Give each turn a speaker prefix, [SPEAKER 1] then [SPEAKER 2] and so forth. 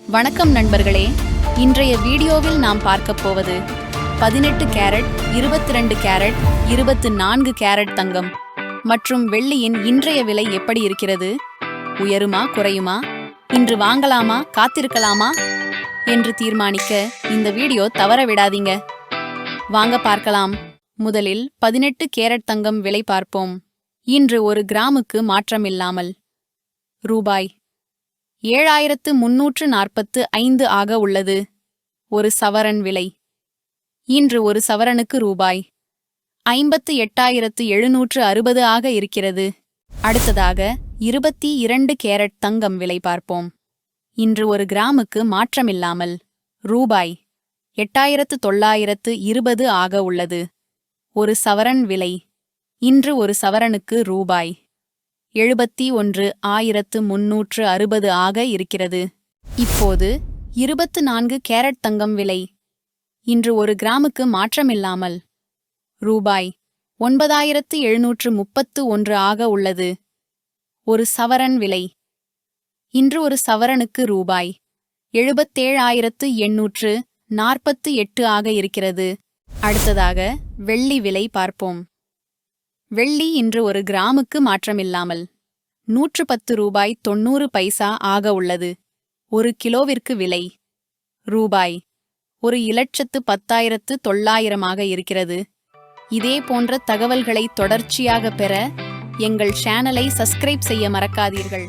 [SPEAKER 1] வணக்கம் நண்பர்களே, இன்றைய வீடியோவில் நாம் பார்க்கப் போவது 18 கேரட், 22 கேரட், 24 கேரட் தங்கம் மற்றும் வெள்ளியின் இன்றைய விலை எப்படி இருக்கிறது, உயருமா குறையுமா, இன்று வாங்கலாமா காத்திருக்கலாமா என்று தீர்மானிக்க இந்த வீடியோ தவற விடாதீங்க. வாங்க பார்க்கலாம். முதலில் 18 கேரட் தங்கம் விலை பார்ப்போம். இன்று ஒரு கிராமுக்கு மாற்றமில்லாமல் ரூபாய் 7345 ஆக உள்ளது. ஒரு சவரன் விலை இன்று ஒரு சவரனுக்கு ரூபாய் 58,760 ஆக இருக்கிறது. அடுத்ததாக 22 கேரட் தங்கம் விலை பார்ப்போம். இன்று ஒரு கிராமுக்கு மாற்றமில்லாமல் ரூபாய் 8,920 ஆக உள்ளது. ஒரு சவரன் விலை இன்று ஒரு சவரனுக்கு ரூபாய் 71,360 ஆக இருக்கிறது. இப்போது 24 கேரட் தங்கம் விலை இன்று ஒரு கிராமுக்கு மாற்றமில்லாமல் ரூபாய் 9,731 ஆக உள்ளது. ஒரு சவரன் விலை இன்று ஒரு சவரனுக்கு ரூபாய் 77,848 ஆக இருக்கிறது. அடுத்ததாக வெள்ளி விலை பார்ப்போம். வெள்ளி இன்று ஒரு கிராமுக்கு மாற்றமில்லாமல் 110 ரூபாய் 90 பைசா ஆக உள்ளது. ஒரு கிலோவிற்கு விலை ரூபாய் 1,10,900 ஆக இருக்கிறது. இதே போன்ற தகவல்களை தொடர்ச்சியாக பெற எங்கள் சேனலை சப்ஸ்கிரைப் செய்ய மறக்காதீர்கள்.